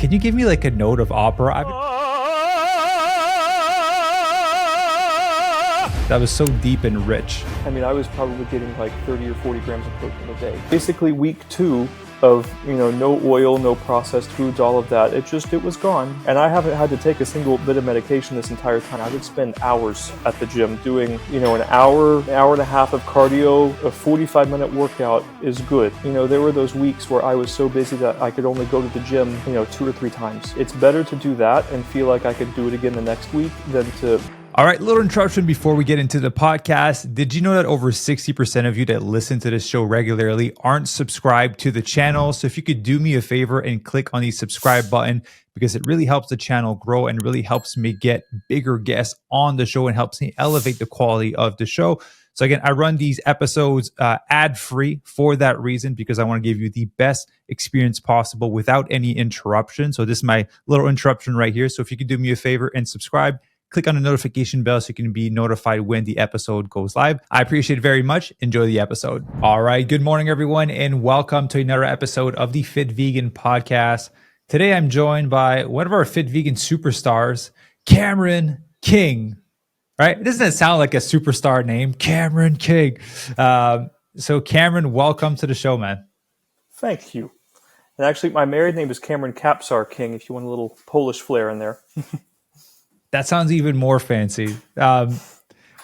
Can you give me like a note of opera? That was so deep and rich. I mean, I was probably getting like 30 or 40 grams of protein a day. Basically, week 2 of, no oil, no processed foods, all of that, it was gone. And I haven't had to take a single bit of medication this entire time. I would spend hours at the gym doing, an hour and a half of cardio. A 45-minute workout is good. There were those weeks where I was so busy that I could only go to the gym, 2 or 3 times. It's better to do that and feel like I could do it again the next week than to... All right, little interruption before we get into the podcast. Did you know that over 60% of you that listen to this show regularly aren't subscribed to the channel? So if you could do me a favor and click on the subscribe button, because it really helps the channel grow and really helps me get bigger guests on the show and helps me elevate the quality of the show. So again, I run these episodes ad-free for that reason, because I want to give you the best experience possible without any interruption. So this is my little interruption right here. So if you could do me a favor and subscribe, click on the notification bell so you can be notified when the episode goes live. I appreciate it very much. Enjoy the episode. All right. Good morning, everyone, and welcome to another episode of the Fit Vegan Podcast. Today, I'm joined by one of our Fit Vegan superstars, Cameron King. Right? Doesn't it sound like a superstar name? Cameron King. So Cameron, welcome to the show, man. Thank you. And actually, my married name is Cameron Kapsar King, if you want a little Polish flair in there. That sounds even more fancy.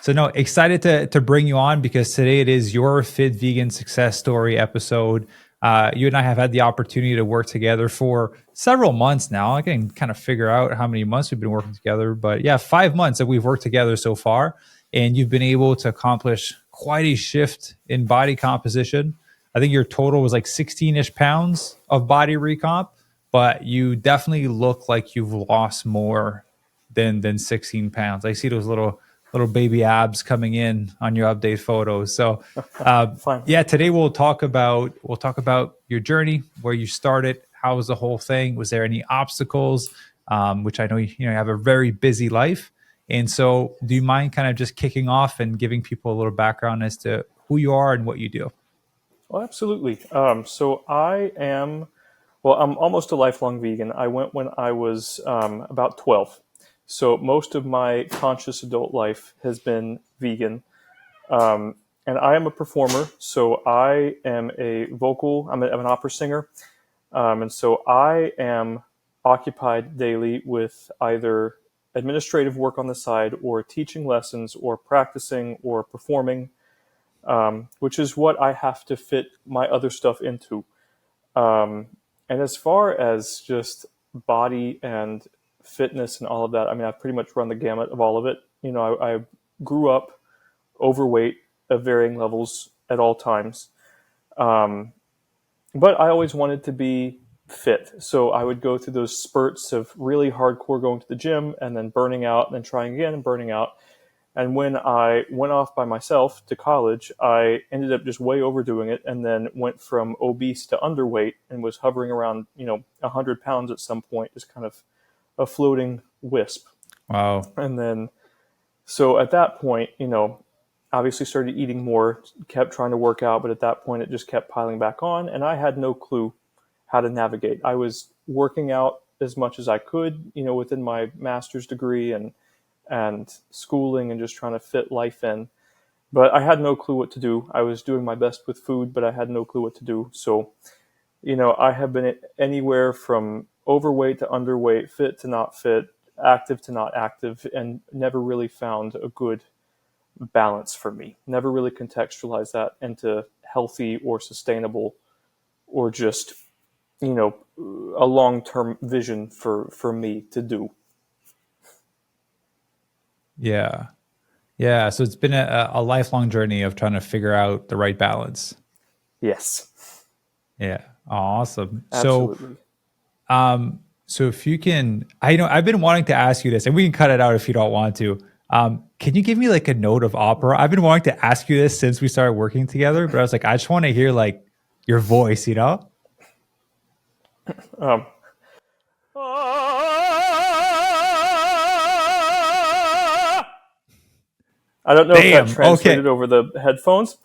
Excited to bring you on, because today it is your Fit Vegan Success Story episode. You and I have had the opportunity to work together for several months now. I can kind of figure out how many months we've been working together, but yeah, 5 months that we've worked together so far. And you've been able to accomplish quite a shift in body composition. I think your total was like 16-ish pounds of body recomp, but you definitely look like you've lost more than 16 pounds. I see those little baby abs coming in on your update photos. So today we'll talk about your journey, where you started, how was the whole thing? Was there any obstacles? Which I know you have a very busy life. And so do you mind kind of just kicking off and giving people a little background as to who you are and what you do? Well, absolutely. So I'm almost a lifelong vegan. I went when I was about 12. So most of my conscious adult life has been vegan. And I am a performer. So I am I'm an opera singer. And so I am occupied daily with either administrative work on the side, or teaching lessons, or practicing, or performing, which is what I have to fit my other stuff into. And as far as just body and fitness and all of that, I mean, I've pretty much run the gamut of all of it. I grew up overweight at varying levels at all times. But I always wanted to be fit. So I would go through those spurts of really hardcore going to the gym and then burning out and then trying again and burning out. And when I went off by myself to college, I ended up just way overdoing it, and then went from obese to underweight and was hovering around, 100 pounds at some point, just kind of a floating wisp. Wow. And then, so at that point, obviously started eating more, kept trying to work out, but at that point it just kept piling back on, and I had no clue how to navigate. I was working out as much as I could, within my master's degree and schooling, and just trying to fit life in. But I had no clue what to do. I was doing my best with food, but I had no clue what to do. So, I have been anywhere from overweight to underweight, fit to not fit, active to not active, and never really found a good balance for me. Never really contextualized that into healthy or sustainable, or just, a long-term vision for me to do. Yeah. Yeah. So it's been a lifelong journey of trying to figure out the right balance. Yes. Yeah. Awesome. Absolutely. So if you can, I've been wanting to ask you this, and we can cut it out if you don't want to. Can you give me like a note of opera? I've been wanting to ask you this since we started working together, but I was like, I just want to hear like your voice, I don't know if that Damn. translated Okay. over the headphones.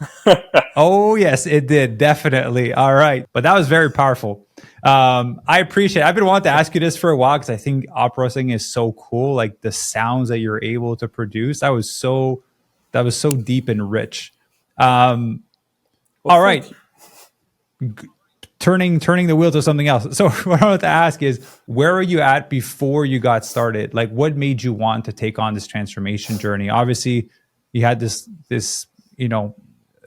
Oh, yes, it did. Definitely. All right. But that was very powerful. I appreciate it. I've been wanting to ask you this for a while because I think opera singing is so cool. Like the sounds that you're able to produce. That was so deep and rich. Um, Well, all right. thank you. Turning the wheel to something else. So what I want to ask is, where are you at before you got started? Like, what made you want to take on this transformation journey? Obviously, you had this you know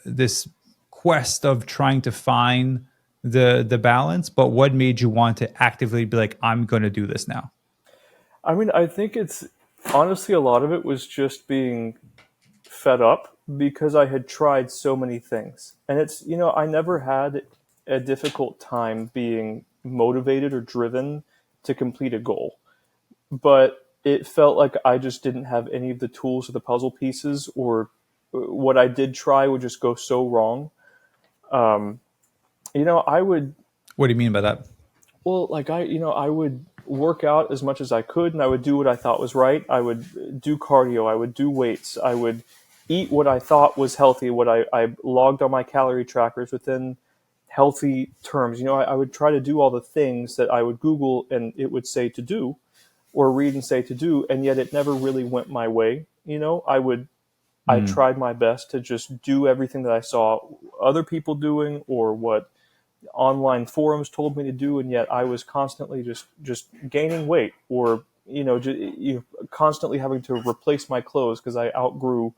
this quest of trying to find the balance, but what made you want to actively be like, I'm going to do this now? I mean, I think it's honestly a lot of it was just being fed up because I had tried so many things. And it's, I never had a difficult time being motivated or driven to complete a goal. But it felt like I just didn't have any of the tools or the puzzle pieces, or what I did try would just go so wrong. Um, I would, What do you mean by that? well, like I would work out as much as I could, and I would do what I thought was right. I would do cardio. I would do weights. I would eat what I thought was healthy. What I logged on my calorie trackers within healthy terms. I would try to do all the things that I would Google and it would say to do, or read and say to do, and yet it never really went my way. I Mm, tried my best to just do everything that I saw other people doing or what online forums told me to do, and yet I was constantly just gaining weight, or constantly having to replace my clothes because I outgrew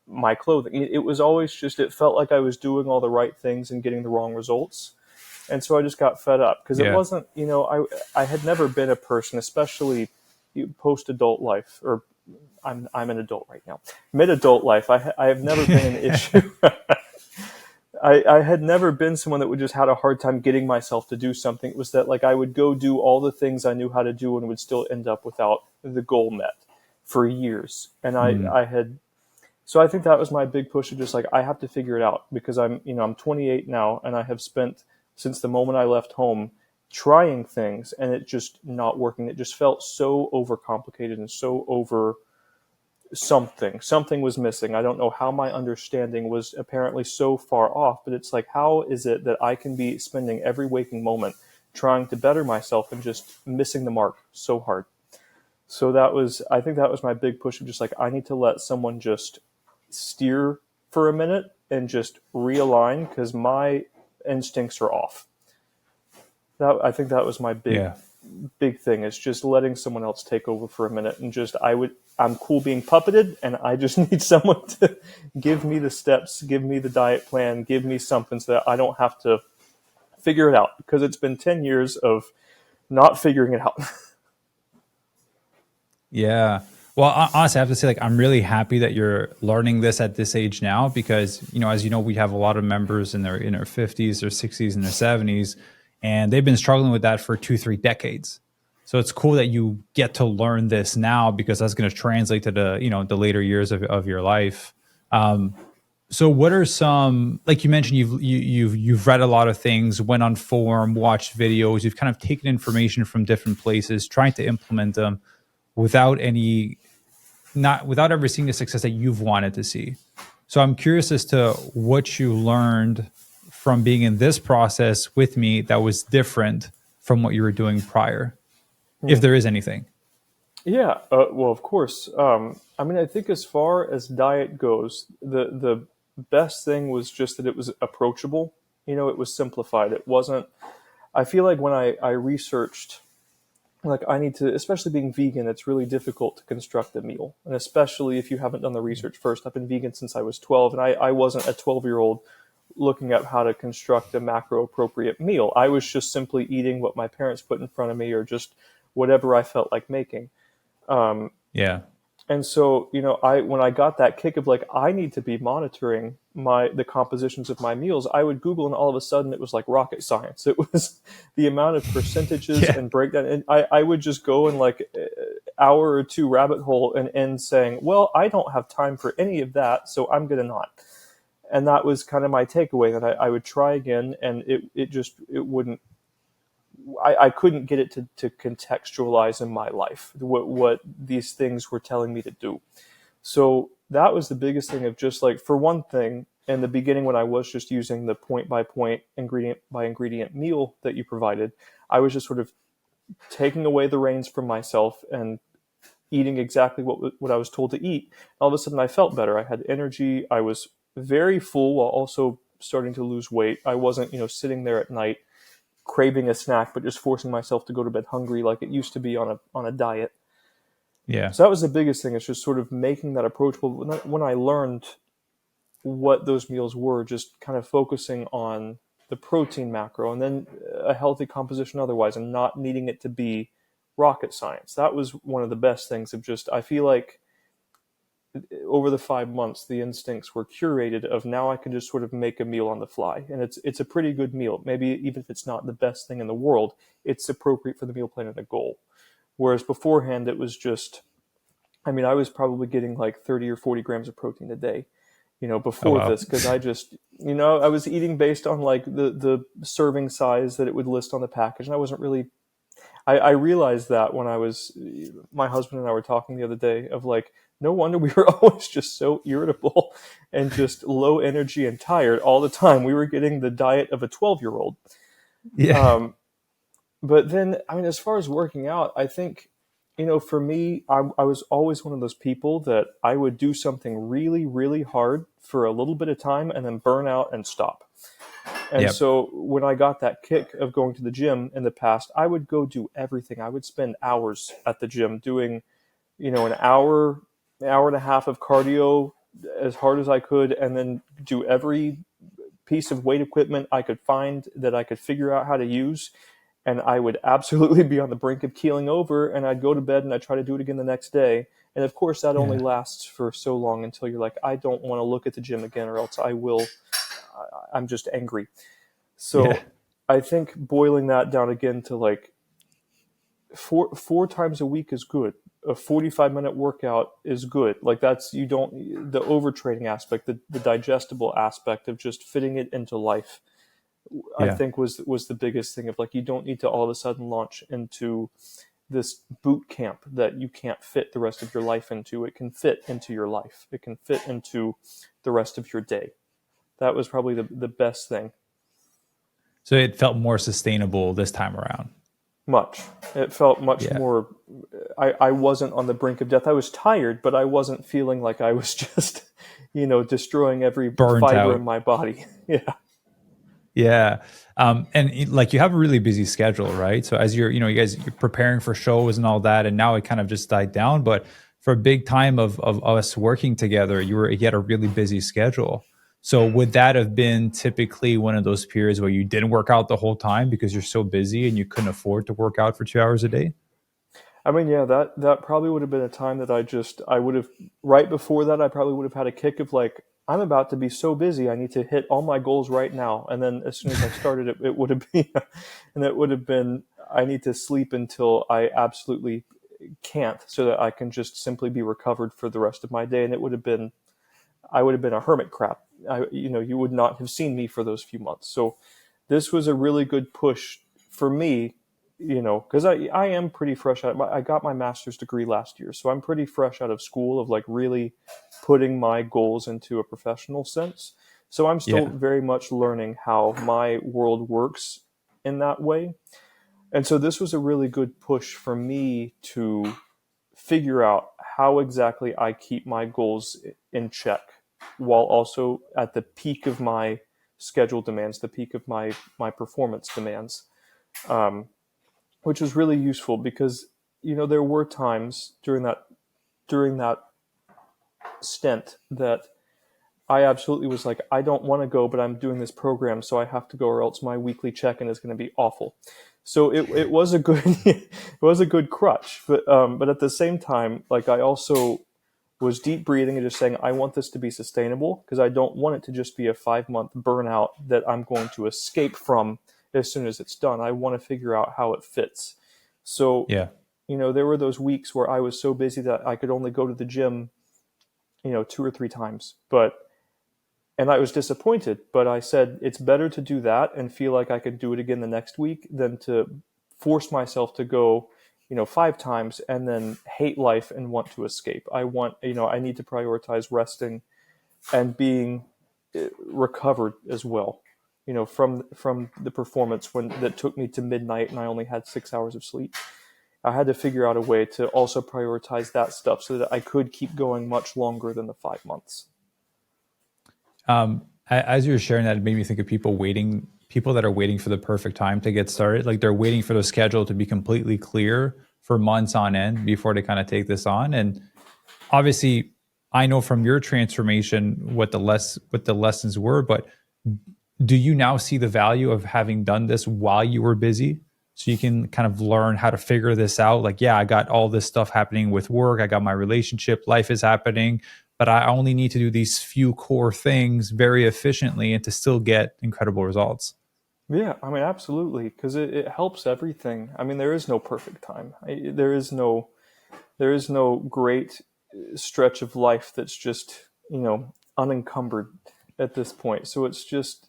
my clothing. It was always just, it felt like I was doing all the right things and getting the wrong results, and so I just got fed up because it yeah. wasn't, I had never been a person, especially post adult life, or I'm an adult right now, mid adult life. I have never been an issue. I had never been someone that would just had a hard time getting myself to do something. It was that, like, I would go do all the things I knew how to do and would still end up without the goal met for years. And Mm, I had, so I think that was my big push of just like, I have to figure it out because I'm 28 now, and I have spent since the moment I left home trying things and it just not working. It just felt so overcomplicated and so over something was missing. I don't know how my understanding was apparently so far off, but it's like, how is it that I can be spending every waking moment trying to better myself and just missing the mark so hard? So I think that was my big push of just like, I need to let someone just steer for a minute and just realign because my instincts are off. I think that was my yeah. big thing, is just letting someone else take over for a minute, and just I'm cool being puppeted, and I just need someone to give me the steps, give me the diet plan, give me something so that I don't have to figure it out, because it's been 10 years of not figuring it out. Yeah. Well, honestly, I have to say, like, I'm really happy that you're learning this at this age now because, as you know, we have a lot of members in their 50s, their 60s, and their 70s, and they've been struggling with that for 2, 3 decades. So it's cool that you get to learn this now because that's going to translate to the later years of your life. Um, so what are some, like you mentioned, you've read a lot of things, went on forum, watched videos, you've kind of taken information from different places, trying to implement them without any not without ever seeing the success that you've wanted to see. So I'm curious as to what you learned from being in this process with me that was different from what you were doing prior, if there is anything. Yeah, well, of course. I mean, I think as far as diet goes, the best thing was just that it was approachable. It was simplified. It wasn't. I feel like when I researched, like, I need to, especially being vegan, it's really difficult to construct a meal, and especially if you haven't done the research first. I've been vegan since I was 12, and I wasn't a 12-year-old looking at how to construct a macro appropriate meal. I was just simply eating what my parents put in front of me, or just whatever I felt like making. Um, Yeah. and so, I when I got that kick of like, I need to be monitoring the compositions of my meals, I would Google, and all of a sudden it was like rocket science. It was the amount of percentages Yeah. and breakdown, and I would just go in like an hour or two rabbit hole and end saying, well, I don't have time for any of that, so I'm gonna not. And that was kind of my takeaway, that I would try again, and it wouldn't. I couldn't get it to contextualize in my life what these things were telling me to do. So that was the biggest thing of just like, for one thing, in the beginning when I was just using the point by point, ingredient by ingredient meal that you provided, I was just sort of taking away the reins from myself and eating exactly what I was told to eat. All of a sudden I felt better. I had energy. I was very full while also starting to lose weight. I wasn't, sitting there at night craving a snack, but just forcing myself to go to bed hungry like it used to be on a diet. Yeah. So that was the biggest thing. It's just sort of making that approachable. When I learned what those meals were, just kind of focusing on the protein macro and then a healthy composition otherwise, and not needing it to be rocket science. That was one of the best things of just, I feel like over the 5 months, the instincts were curated of now I can just sort of make a meal on the fly. And it's a pretty good meal. Maybe even if it's not the best thing in the world, it's appropriate for the meal plan and the goal. Whereas beforehand, it was just, I mean, I was probably getting like 30 or 40 grams of protein a day, Oh before wow. this, because I just, I was eating based on like the serving size that it would list on the package. And I wasn't really, I realized that when my husband and I were talking the other day of like, no wonder we were always just so irritable and just low energy and tired all the time. We were getting the diet of a 12-year-old. Yeah. Um, but then, I mean, as far as working out, I think, for me, I was always one of those people that I would do something really, really hard for a little bit of time and then burn out and stop. And Yep. so when I got that kick of going to the gym in the past, I would go do everything. I would spend hours at the gym doing, an hour and a half of cardio as hard as I could, and then do every piece of weight equipment I could find that I could figure out how to use. And I would absolutely be on the brink of keeling over, and I'd go to bed and I'd try to do it again the next day. And of course, that only Yeah. lasts for so long until you're like, I don't want to look at the gym again, or else I'm just angry. Yeah. So I think boiling that down again to like four times a week is good. A 45-minute workout is good. Like that's, you don't, the overtraining aspect, the digestible aspect of just fitting it into life, I Yeah. think was the biggest thing of like, you don't need to all of a sudden launch into this boot camp that you can't fit the rest of your life into. It can fit into your life. It can fit into the rest of your day. That was probably the best thing. So it felt more sustainable this time around. Much. It felt much Yeah. more. I wasn't on the brink of death. I was tired, but I wasn't feeling like I was just, destroying every Burnt fiber in out. my body. Yeah. Yeah. Like you have a really busy schedule, right? So as you guys, you're preparing for shows and all that, and now it kind of just died down. But for a big time of us working together, you had a really busy schedule. So would that have been typically one of those periods where you didn't work out the whole time because you're so busy and you couldn't afford to work out for 2 hours a day? I mean, yeah, that probably would have been a time that I would have, right before that, I probably would have had a kick of like, I'm about to be so busy, I need to hit all my goals right now. And then as soon as I started it would have been, and it would have been, I need to sleep until I absolutely can't, so that I can just simply be recovered for the rest of my day. And it would have been, I would have been a hermit crab. You would not have seen me for those few months. So this was a really good push for me, because I am pretty fresh out. I got my master's degree last year, so I'm pretty fresh out of school of like really putting my goals into a professional sense. So I'm still Yeah. very much learning how my world works in that way. And so this was a really good push for me to figure out how exactly I keep my goals in check while also at the peak of my schedule demands, the peak of my performance demands, um, which was really useful because there were times during that stint that I absolutely was like, I don't want to go, but I'm doing this program, so I have to go, or else my weekly check-in is going to be awful. So it was a good it was a good crutch, but at the same time, like I also was deep breathing and just saying, I want this to be sustainable because I don't want it to just be a 5-month burnout that I'm going to escape from as soon as it's done. I want to figure out how it fits. So Yeah. there were those weeks where I was so busy that I could only go to the gym, 2 or 3 times, and I was disappointed, but I said it's better to do that and feel like I could do it again the next week than to force myself to go 5 times and then hate life and want to escape. I need to prioritize resting and being recovered as well. From the performance when that took me to midnight and I only had 6 hours of sleep. I had to figure out a way to also prioritize that stuff so that I could keep going much longer than the 5 months. As you were sharing that, it made me think of people that are waiting for the perfect time to get started. Like they're waiting for the schedule to be completely clear for months on end before they kind of take this on. And obviously, I know from your transformation what the lessons were, but do you now see the value of having done this while you were busy? So you can kind of learn how to figure this out. Like, yeah, I got all this stuff happening with work. I got my relationship, life is happening, but I only need to do these few core things very efficiently and to still get incredible results. Yeah, I mean, absolutely, because it helps everything. I mean, there is no perfect time. There is no great stretch of life that's just unencumbered at this point. So it's just,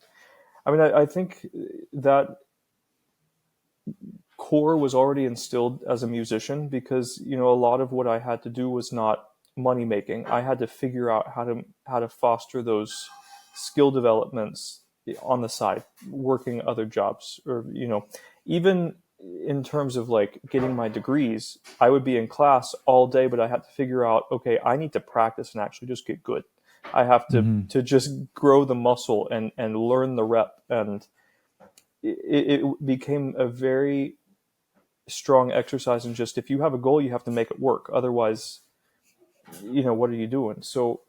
I mean, I think that core was already instilled as a musician because a lot of what I had to do was not money making. I had to figure out how to foster those skill developments on the side, working other jobs, or even in terms of like getting my degrees, I would be in class all day, but I had to figure out, okay, I need to practice and actually just get good. I have to Mhm. to just grow the muscle and learn the rep, and it became a very strong exercise. And just if you have a goal, you have to make it work. Otherwise, what are you doing? So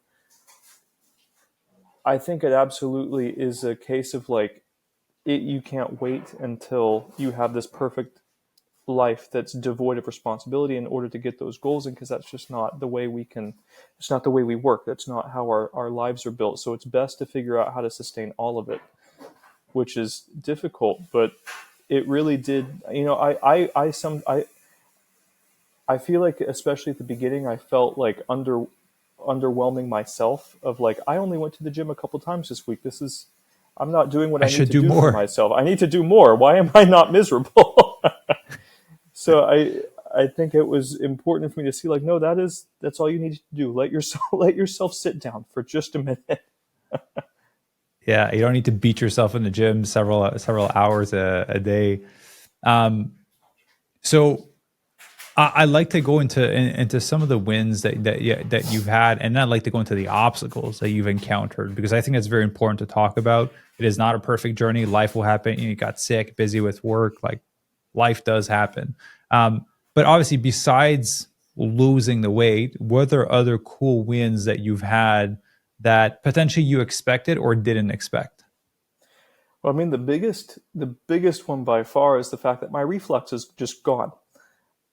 I think it absolutely is a case of like you can't wait until you have this perfect life that's devoid of responsibility in order to get those goals in, because that's just not the way it's not the way we work. That's not how our lives are built. So it's best to figure out how to sustain all of it, which is difficult, but it really did. I feel like, especially at the beginning, I felt like underwhelming myself, of like, I only went to the gym a couple times this week. I'm not doing what I I need should to do do for more. myself. I need to do more. Why am I not miserable? So I think it was important for me to see, like, no, that's all you need to do. Let yourself sit down for just a minute. Yeah, you don't need to beat yourself in the gym several hours a day. Um, so I like to go into some of the wins that you've had, and I'd like to go into the obstacles that you've encountered because I think that's very important to talk about. It is not a perfect journey. Life will happen. You got sick, busy with work. Like life does happen. But obviously, besides losing the weight, were there other cool wins that you've had that potentially you expected or didn't expect? Well, I mean, the biggest one by far is the fact that my reflux is just gone.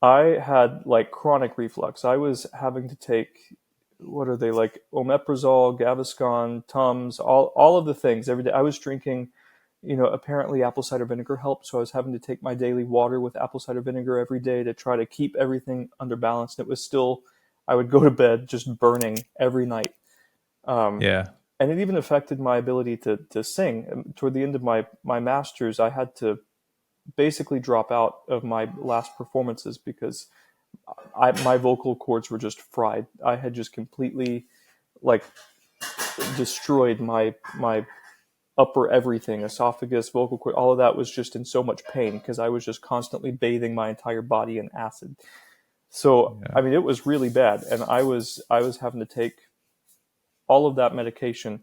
I had like chronic reflux. I was having to take, what are they, like omeprazole, Gaviscon, Tums, all of the things every day. I was drinking, apparently apple cider vinegar helped, so I was having to take my daily water with apple cider vinegar every day to try to keep everything under balance. And it was still, I would go to bed just burning every night. Um, Yeah. and it even affected my ability to sing. Toward the end of my master's, I had to basically drop out of my last performances because my vocal cords were just fried. I had just completely like destroyed my upper everything, esophagus, vocal cord, all of that was just in so much pain because I was just constantly bathing my entire body in acid. So Yeah. I mean, it was really bad, and I was having to take all of that medication.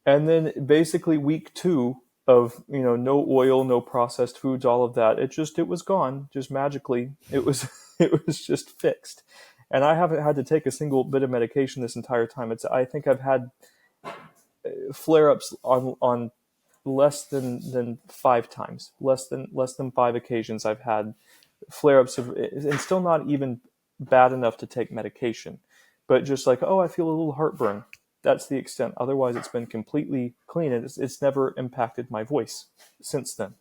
And then basically week two of, no oil, no processed foods, all of that, it was gone just magically. It was it was just fixed. And I haven't had to take a single bit of medication this entire time. I think I've had flare-ups on less than 5 times, less than 5 occasions I've had flare-ups of, and still not even bad enough to take medication, but just like, oh, I feel a little heartburn. That's the extent. Otherwise, it's been completely clean, and it's never impacted my voice since then.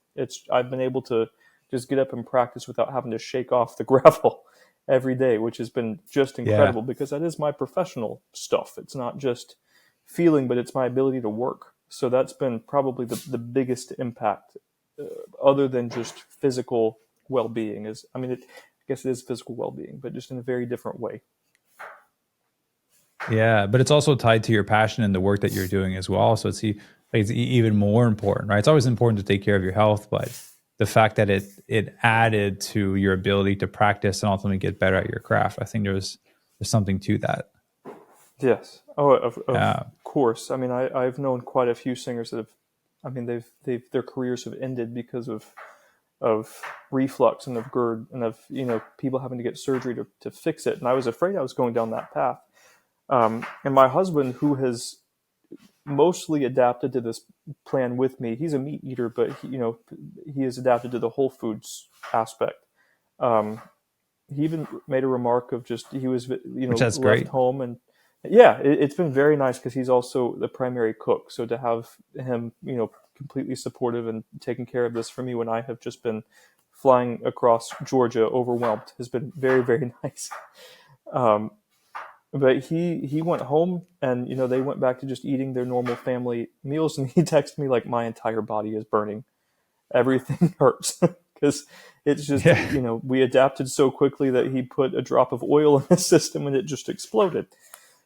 I've been able to just get up and practice without having to shake off the gravel every day, which has been just Yeah. incredible because that is my professional stuff. It's not just feeling, but it's my ability to work. So that's been probably the biggest impact, other than just physical well-being. Is, I mean, guess it is physical well-being, but just in a very different way. Yeah, but it's also tied to your passion and the work that you're doing as well. So it's even more important, right? It's always important to take care of your health, but the fact that it added to your ability to practice and ultimately get better at your craft, I think there's something to that. Yes. Oh, of Yeah, course. I mean, I've known quite a few singers that have, I mean, their careers have ended because of reflux and of GERD and of, people having to get surgery to fix it. And I was afraid I was going down that path. And my husband, who has mostly adapted to this plan with me, he's a meat eater, but he has adapted to the whole foods aspect. Um, he even made a remark of just he was which that's left great. home, and yeah, it's been very nice because he's also the primary cook. So to have him completely supportive and taking care of this for me when I have just been flying across Georgia overwhelmed has been very, very nice. um, but he went home, and they went back to just eating their normal family meals, and he texted me like, my entire body is burning, everything hurts, because it's just Yeah. we adapted so quickly that he put a drop of oil in his system and it just exploded.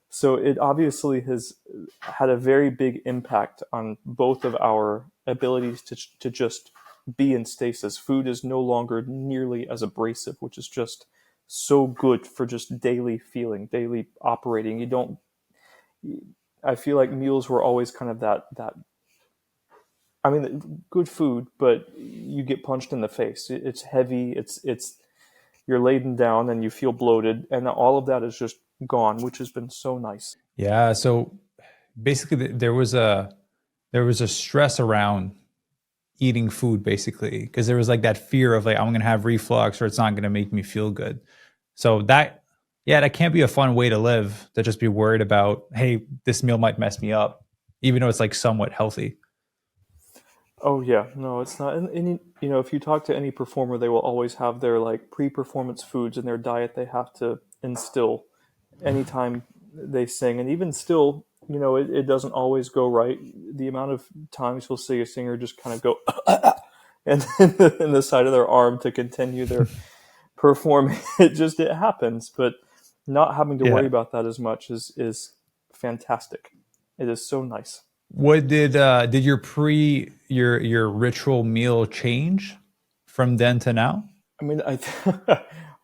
So it obviously has had a very big impact on both of our abilities to just be in stasis. Food is no longer nearly as abrasive, which is just so good for just daily feeling, daily operating. You don't. I feel like meals were always kind of that. I mean, good food, but you get punched in the face. It's heavy. It's you're laden down and you feel bloated, and all of that is just gone, which has been so nice. Yeah. So basically, there was a stress around eating food, basically, because there was like that fear of like I'm gonna have reflux or it's not gonna make me feel good. So that can't be a fun way to live, to just be worried about, hey, this meal might mess me up, even though it's like somewhat healthy. Oh yeah, no, it's not. And if you talk to any performer, they will always have their like pre-performance foods in their diet they have to instill anytime they sing. And even still, it doesn't always go right. The amount of times you'll see a singer just kind of go and in the side of their arm to continue their performing. It happens, but not having to worry Yeah. about that as much is fantastic. It is so nice. What did your ritual meal change from then to now? I mean,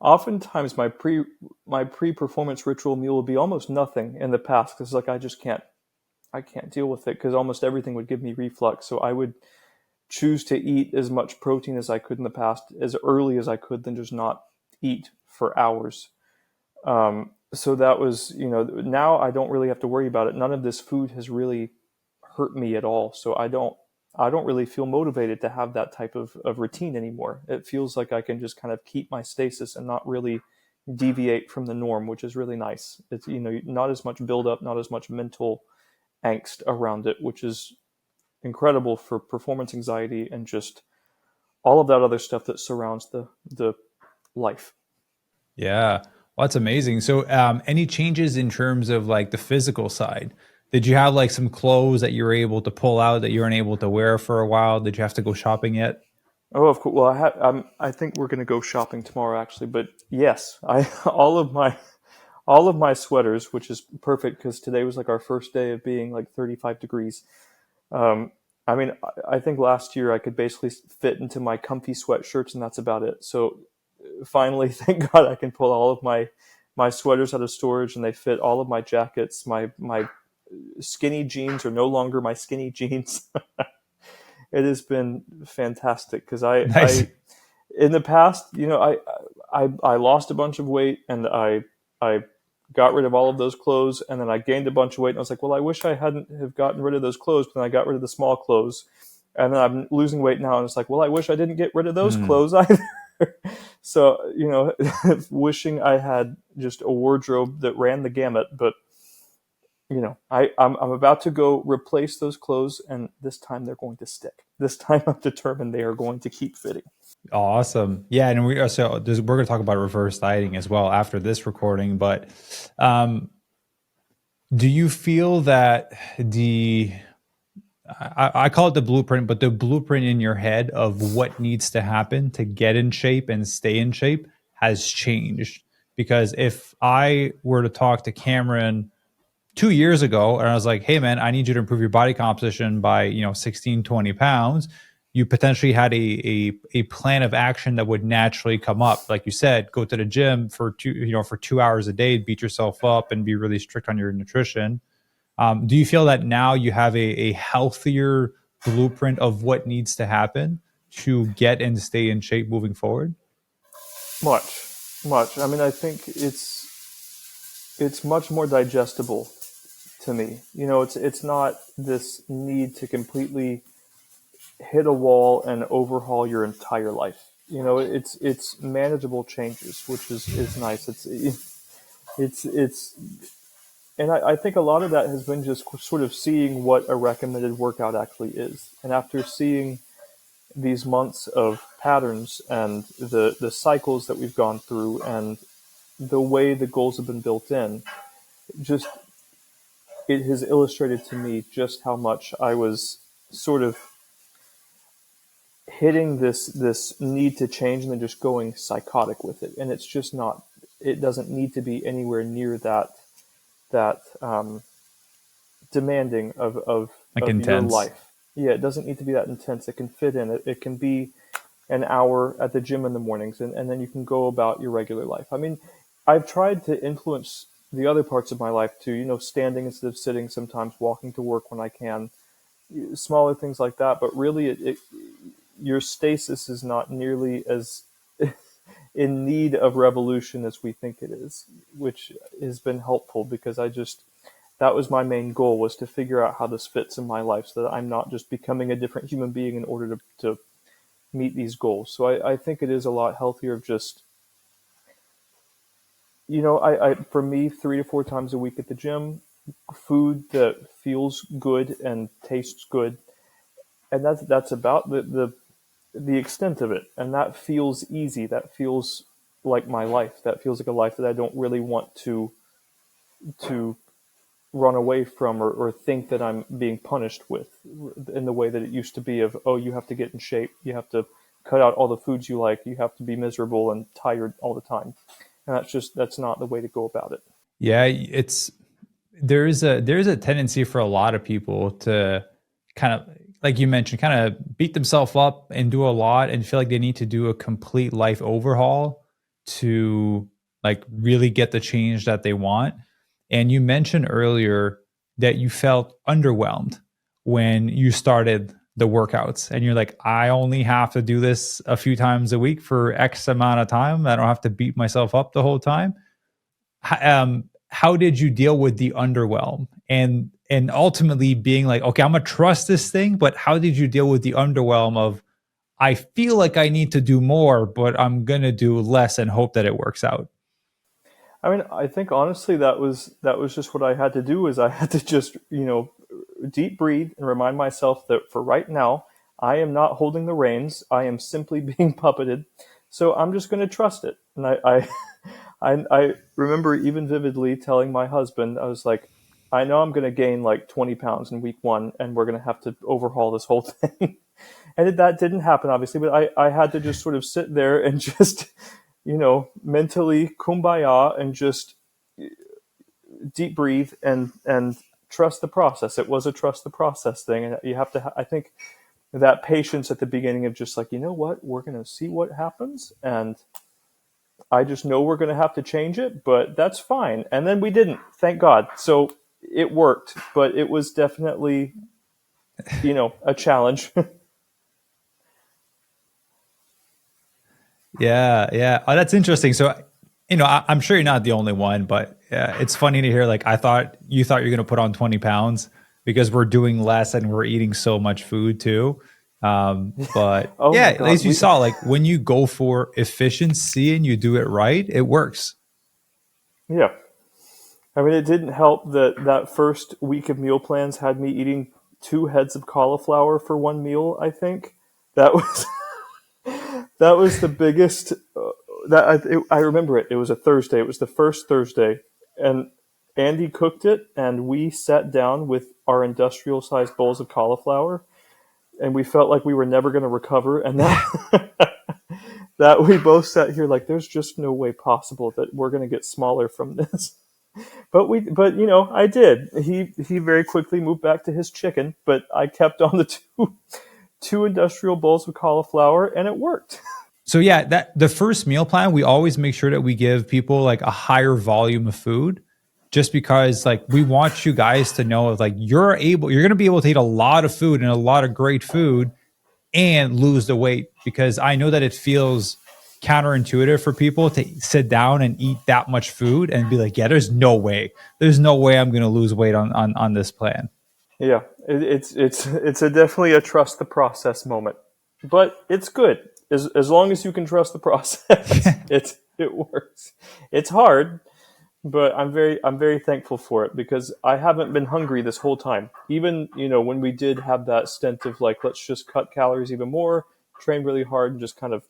oftentimes my pre performance ritual meal would be almost nothing in the past because like I can't deal with it because almost everything would give me reflux. So I would choose to eat as much protein as I could in the past as early as I could, then just not eat for hours. So that was now I don't really have to worry about it. None of this food has really hurt me at all. So I don't really feel motivated to have that type of routine anymore. It feels like I can just kind of keep my stasis and not really deviate from the norm, which is really nice. It's not as much buildup, not as much mental angst around it, which is incredible for performance anxiety and just all of that other stuff that surrounds the life. Yeah. Well, that's amazing. So, any changes in terms of like the physical side? Did you have like some clothes that you were able to pull out that you weren't able to wear for a while? Did you have to go shopping yet? Oh, of course. Well, I think we're going to go shopping tomorrow, actually. But yes, I all of my sweaters, which is perfect because today was like our first day of being like 35 degrees. Um, I mean, I think last year I could basically fit into my comfy sweatshirts, and that's about it. So finally, thank God, I can pull all of my sweaters out of storage, and they fit all of my jackets. My skinny jeans are no longer my skinny jeans. It has been fantastic because Nice. I in the past, I lost a bunch of weight and I got rid of all of those clothes, and then I gained a bunch of weight, and I was like, well, I wish I hadn't have gotten rid of those clothes, but then I got rid of the small clothes, and then I'm losing weight now, and it's like, well, I wish I didn't get rid of those Hmm. clothes either. So wishing I had just a wardrobe that ran the gamut, but I'm about to go replace those clothes, and this time they're going to stick. This time I'm determined they are going to keep fitting. Awesome. Yeah, and we're going to talk about reverse dieting as well after this recording. But um, do you feel that I call it the blueprint, but the blueprint in your head of what needs to happen to get in shape and stay in shape has changed. Because if I were to talk to Cameron 2 years ago and I was like, hey man, I need you to improve your body composition by 16, 20 pounds, you potentially had a plan of action that would naturally come up. Like you said, go to the gym for 2 hours a day, beat yourself up and be really strict on your nutrition. Do you feel that now you have a healthier blueprint of what needs to happen to get and stay in shape moving forward? Much. I mean, I think it's much more digestible to me. It's not this need to completely hit a wall and overhaul your entire life. It's manageable changes, which is nice. It's and I think a lot of that has been just sort of seeing what a recommended workout actually is. And after seeing these months of patterns and the cycles that we've gone through and the way the goals have been built in, just it has illustrated to me just how much I was sort of hitting this need to change and then just going psychotic with it. And it's just not. It doesn't need to be anywhere near that demanding of Like your intense. life. Yeah, it doesn't need to be that intense. It can fit in. It can be an hour at the gym in the mornings, and then you can go about your regular life. I mean, I've tried to influence the other parts of my life too, standing instead of sitting sometimes, walking to work when I can, smaller things like that. But really, your stasis is not nearly as in need of revolution as we think it is, which has been helpful because that was my main goal, was to figure out how this fits in my life so that I'm not just becoming a different human being in order to meet these goals. So I think it is a lot healthier of just, I for me, 3 to 4 times a week at the gym, food that feels good and tastes good. And that's about the extent of it. And that feels easy. That feels like my life. That feels like a life that I don't really want to run away from or think that I'm being punished with in the way that it used to be of, oh, you have to get in shape. You have to cut out all the foods you like. You have to be miserable and tired all the time. And that's not the way to go about it. Yeah, there's a tendency for a lot of people to kind of, like you mentioned, kind of beat themselves up and do a lot and feel like they need to do a complete life overhaul to like really get the change that they want. And you mentioned earlier that you felt underwhelmed when you started the workouts and you're like, I only have to do this a few times a week for X amount of time. I don't have to beat myself up the whole time. How did you deal with the underwhelm and ultimately being like, okay, I'm gonna trust this thing, but how did you deal with the underwhelm of, I feel like I need to do more, but I'm gonna do less and hope that it works out? I mean, I think honestly that was just what I had to do, is I had to just, deep breathe and remind myself that for right now, I am not holding the reins. I am simply being puppeted. So I'm just going to trust it. And I remember even vividly telling my husband, I was like, I know I'm going to gain like 20 pounds in week one, and we're going to have to overhaul this whole thing. And that didn't happen, obviously, but I had to just sort of sit there and just, mentally kumbaya and just deep breathe and trust the process. It was a trust the process thing. And you have to, I think, that patience at the beginning of just like, you know what, we're going to see what happens. And I just know we're going to have to change it, but that's fine. And then we didn't, thank God. So it worked, but it was definitely, a challenge. Yeah, yeah. Oh, that's interesting. So, I'm sure you're not the only one, but it's funny to hear. Like, I thought you thought you're going to put on 20 pounds because we're doing less and we're eating so much food too. But Oh yeah, my as God. you saw, like when you go for efficiency and you do it right, it works. Yeah. I mean, it didn't help that that first week of meal plans had me eating 2 heads of cauliflower for one meal. I think that was that was the biggest. I remember it. It was a Thursday. It was the first Thursday, and Andy cooked it, and we sat down with our industrial-sized bowls of cauliflower, and we felt like we were never going to recover. And that that we both sat here like, there's just no way possible that we're going to get smaller from this. But I did. He very quickly moved back to his chicken, but I kept on the two industrial bowls of cauliflower, and it worked. So yeah, that the first meal plan, we always make sure that we give people like a higher volume of food, just because like we want you guys to know like you're going to be able to eat a lot of food and a lot of great food and lose the weight, because I know that it feels counterintuitive for people to sit down and eat that much food and be like, yeah, there's no way I'm going to lose weight on this plan. Yeah, it's definitely a trust the process moment, but it's good as long as you can trust the process. It works. It's hard, but I'm very thankful for it, because I haven't been hungry this whole time. Even when we did have that stint of like, let's just cut calories even more, train really hard, and just kind of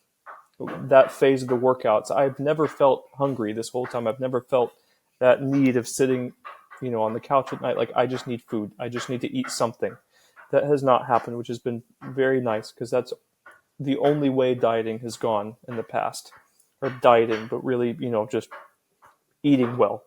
that phase of the workouts, I've never felt hungry this whole time. I've never felt that need of sitting, on the couch at night, like I just need food. I just need to eat something. That has not happened, which has been very nice, because that's the only way dieting has gone in the past. Or dieting, but really, just eating well,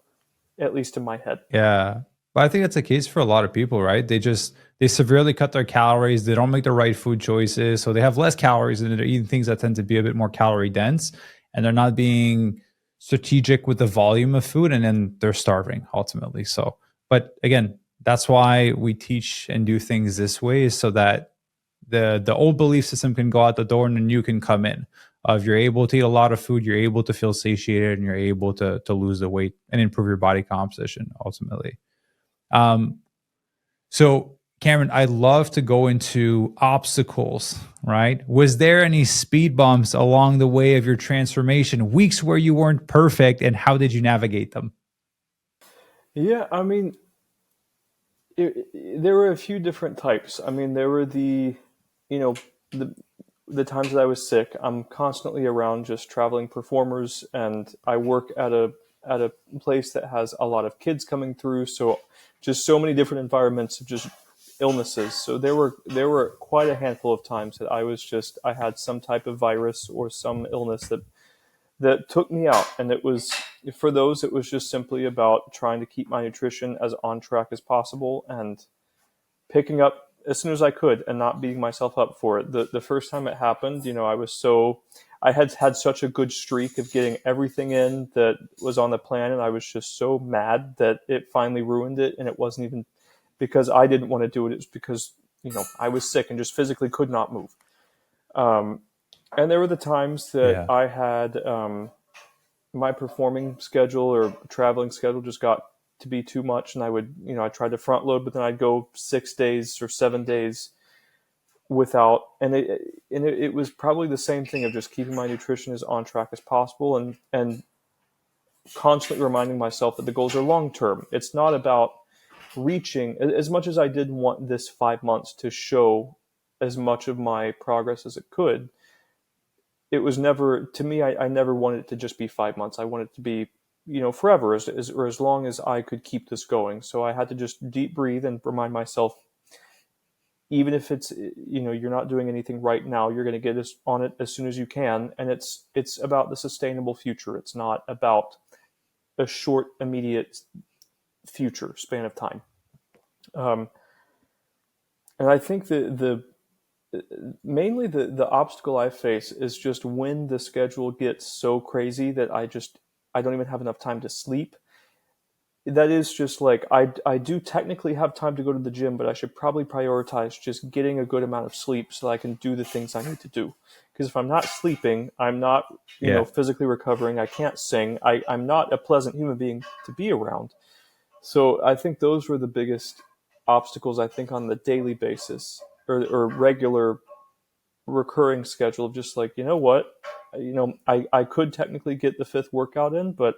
at least in my head. Yeah. But I think that's the case for a lot of people, right? They severely cut their calories. They don't make the right food choices. So they have less calories and they're eating things that tend to be a bit more calorie dense. And they're not being strategic with the volume of food. And then they're starving ultimately. So, but again, that's why we teach and do things this way, is so that the old belief system can go out the door and the new can come in. If you're able to eat a lot of food, you're able to feel satiated and you're able to lose the weight and improve your body composition ultimately. Um, so Cameron, I'd love to go into obstacles, right? Was there any speed bumps along the way of your transformation, weeks where you weren't perfect, and how did you navigate them? Yeah, I mean, there were a few different types. I mean, there were you know, the the times that I was sick. I'm constantly around just traveling performers, and I work at a place that has a lot of kids coming through. So just so many different environments of just illnesses. So there were quite a handful of times that I had some type of virus or some illness that took me out. And it was, for those, it was just simply about trying to keep my nutrition as on track as possible and picking up as soon as I could and not beating myself up for it. The first time it happened, I had such a good streak of getting everything in that was on the plan, and I was just so mad that it finally ruined it. And it wasn't even because I didn't want to do it. It was because, I was sick and just physically could not move. Um, and there were the times that Yeah. I had my performing schedule or traveling schedule just got to be too much, and I tried to front load, but then I'd go 6 days or 7 days without, and it was probably the same thing of just keeping my nutrition as on track as possible, and constantly reminding myself that the goals are long term. It's not about reaching, as much as I did want this 5 months to show as much of my progress as it could. It was never, to me, I never wanted it to just be 5 months. I wanted it to be, forever, or as long as I could keep this going. So I had to just deep breathe and remind myself, even if it's, you're not doing anything right now, you're going to get on it as soon as you can. And it's about the sustainable future. It's not about a short, immediate future span of time. Um, and I think the mainly the obstacle I face is just when the schedule gets so crazy that I don't even have enough time to sleep. That is just like, I do technically have time to go to the gym, but I should probably prioritize just getting a good amount of sleep so that I can do the things I need to do. Because if I'm not sleeping, I'm not Yeah. physically recovering. I can't sing. I'm not a pleasant human being to be around. So I think those were the biggest obstacles, I think, on the daily basis, or regular recurring schedule of just like, what, I could technically get the fifth workout in, but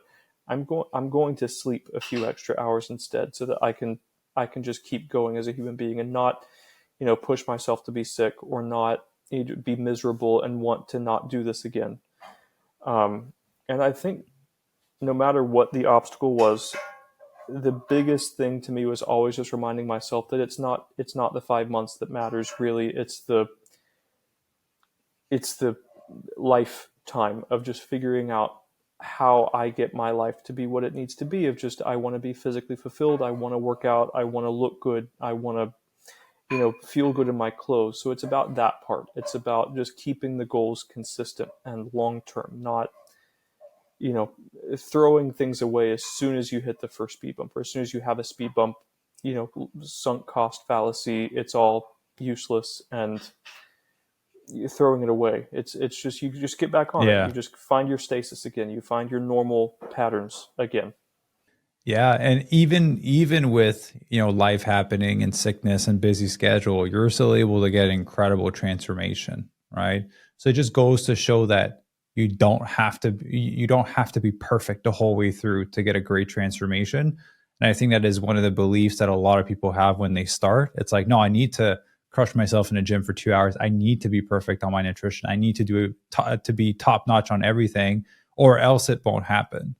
I'm going to sleep a few extra hours instead, so that I can just keep going as a human being and not, push myself to be sick, or not be miserable and want to not do this again. And I think no matter what the obstacle was, the biggest thing to me was always just reminding myself that it's not the 5 months that matters, really. It's the life time of just figuring out how I get my life to be what it needs to be. Of just, I want to be physically fulfilled. I want to work out. I want to look good. I want to, feel good in my clothes. So it's about that part. It's about just keeping the goals consistent and long term, not, you know, throwing things away as soon as you hit the first speed bump, or as soon as you have a speed bump, sunk cost fallacy. It's all useless, and you're throwing it away. It's just, you just get back on it. Yeah. You just find your stasis again. You find your normal patterns again. Yeah, and even with, life happening and sickness and busy schedule, you're still able to get incredible transformation, right? So it just goes to show that you don't have to be perfect the whole way through to get a great transformation. And I think that is one of the beliefs that a lot of people have when they start. It's like, no, I need to crush myself in the gym for 2 hours. I need to be perfect on my nutrition. I need to to be top notch on everything, or else it won't happen.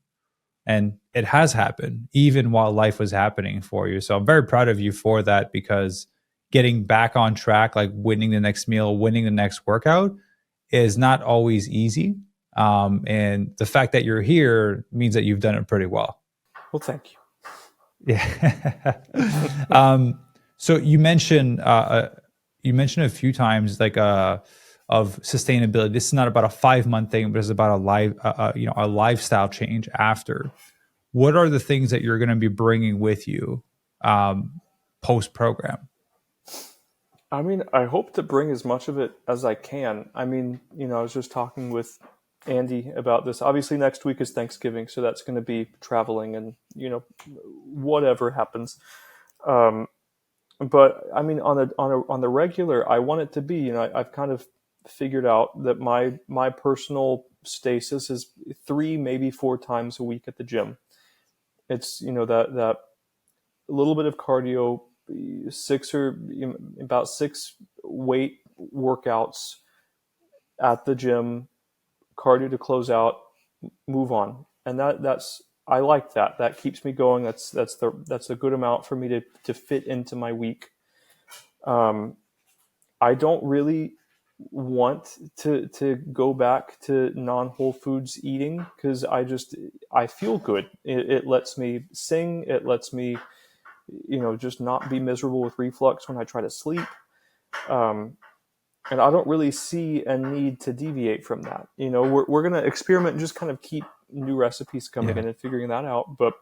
And it has happened even while life was happening for you. So I'm very proud of you for that, because getting back on track, like winning the next meal, winning the next workout, is not always easy. And the fact that you're here means that you've done it pretty well. Well, thank you. Yeah. So you mentioned a few times, like, of sustainability. This is not about a 5-month thing, but it's about a lifestyle change after. What are the things that you're going to be bringing with you post program? I mean, I hope to bring as much of it as I can. I mean, I was just talking with Andy about this. Obviously, next week is Thanksgiving, so that's going to be traveling and, whatever happens. But I mean, on the regular, I want it to be, I've kind of figured out that my personal stasis is 3, maybe 4 times a week at the gym. It's, that little bit of cardio, about 6 weight workouts at the gym, cardio to close out, move on. And that's, I like that. That keeps me going. That's a good amount for me to fit into my week. I don't really want to go back to non-whole foods eating, because I feel good. It lets me sing. It lets me, just not be miserable with reflux when I try to sleep. And I don't really see a need to deviate from that. We're going to experiment and just kind of keep new recipes coming in and figuring that out. But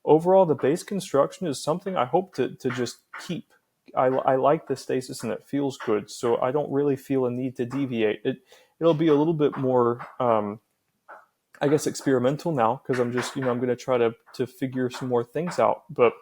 overall, the base construction is something I hope to just keep. I like the stasis, and it feels good. So I don't really feel a need to deviate. It'll be a little bit more, I guess, experimental now, because I'm just, I'm going to try to figure some more things out. But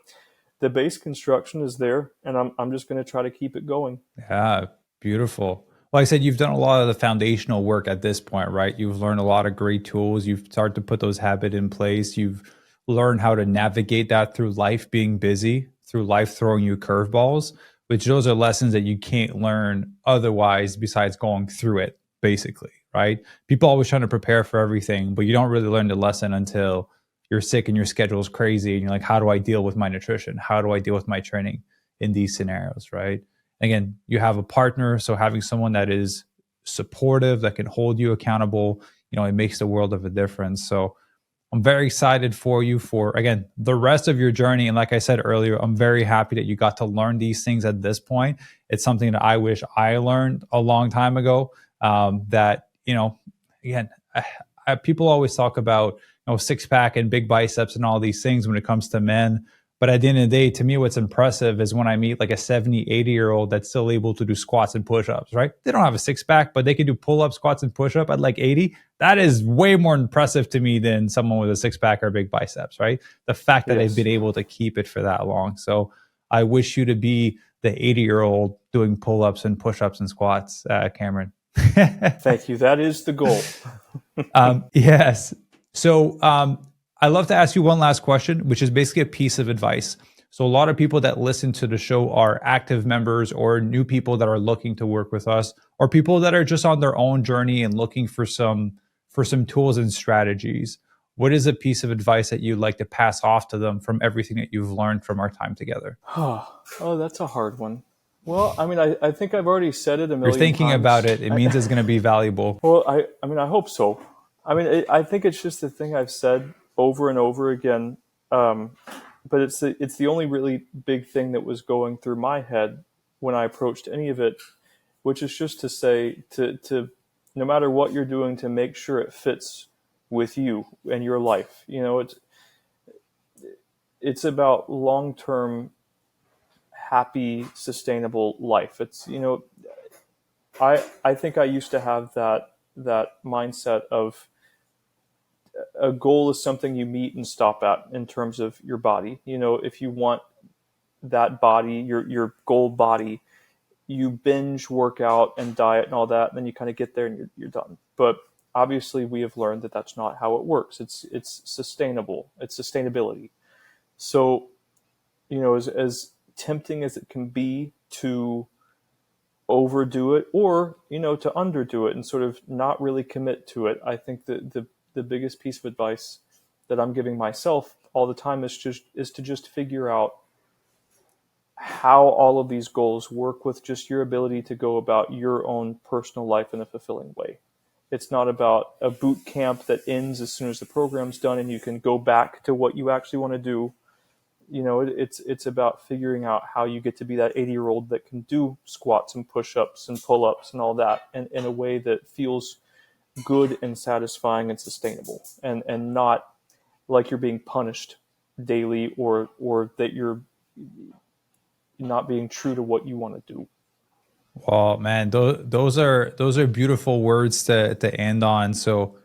the base construction is there, and I'm just going to try to keep it going. Yeah, beautiful. Like I said, you've done a lot of the foundational work at this point, right? You've learned a lot of great tools. You've started to put those habits in place. You've learned how to navigate that through life being busy, through life throwing you curveballs, which those are lessons that you can't learn otherwise besides going through it, basically, right? People always trying to prepare for everything, but you don't really learn the lesson until you're sick and your schedule is crazy. And you're like, how do I deal with my nutrition? How do I deal with my training in these scenarios, right? Again, you have a partner, so having someone that is supportive, that can hold you accountable, it makes the world of a difference. So I'm very excited for you for, again, the rest of your journey. And like I said earlier, I'm very happy that you got to learn these things at this point. It's something that I wish I learned a long time ago. That, again, people always talk about, 6-pack and big biceps and all these things when it comes to men. But at the end of the day, to me, what's impressive is when I meet like a 70, 80-year-old that's still able to do squats and push-ups, right? They don't have a 6-pack, but they can do pull-ups, squats, and push-up at like 80. That is way more impressive to me than someone with a 6-pack or big biceps, right? The fact that they've been able to keep it for that long. So I wish you to be the 80-year-old doing pull-ups and push-ups and squats, Cameron. Thank you. That is the goal. Yes. So I'd love to ask you one last question, which is basically a piece of advice. So a lot of people that listen to the show are active members or new people that are looking to work with us, or people that are just on their own journey and looking for some tools and strategies. What is a piece of advice that you'd like to pass off to them from everything that you've learned from our time together? Oh, that's a hard one. Well, I mean, I think I've already said it a million times. You're thinking about it. It means it's going to be valuable. Well, I mean, I hope so. I mean, I think it's just the thing I've said over and over again. Um, but it's the only really big thing that was going through my head when I approached any of it, which is just to say to no matter what you're doing, to make sure it fits with you and your life. You know, it's about long term, happy, sustainable life. It's, you know, I think I used to have that mindset of a goal is something you meet and stop at in terms of your body. You know, if you want that body, your goal body, you binge workout and diet and all that, and then you kind of get there and you're done. But obviously, we have learned that that's not how it works. It's sustainable. It's sustainability. So, you know, as tempting as it can be to overdo it, or, you know, to underdo it and sort of not really commit to it, I think that the biggest piece of advice that I'm giving myself all the time is to just figure out how all of these goals work with just your ability to go about your own personal life in a fulfilling way. It's not about a boot camp that ends as soon as the program's done and you can go back to what you actually want to do. You know, it's about figuring out how you get to be that 80-year-old that can do squats and push-ups and pull-ups and all that, and in a way that feels good and satisfying and sustainable, and not like you're being punished daily, or that you're not being true to what you want to do. Well, man, those are beautiful words to end on. So,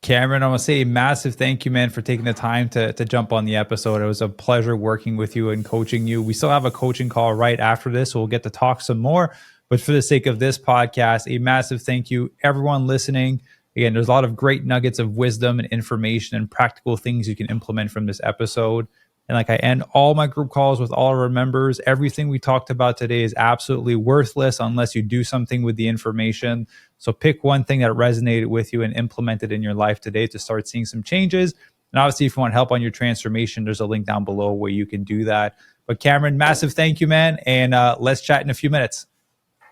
Cameron, I want to say a massive thank you, man, for taking the time to jump on the episode. It was a pleasure working with you and coaching you. We still have a coaching call right after this, so we'll get to talk some more. But for the sake of this podcast, a massive thank you, everyone listening. Again, there's a lot of great nuggets of wisdom and information and practical things you can implement from this episode. And like I end all my group calls with all our members, everything we talked about today is absolutely worthless unless you do something with the information. So pick one thing that resonated with you and implement it in your life today to start seeing some changes. And obviously, if you want help on your transformation, there's a link down below where you can do that. But Cameron, massive thank you, man. And let's chat in a few minutes.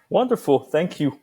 Wonderful. Thank you.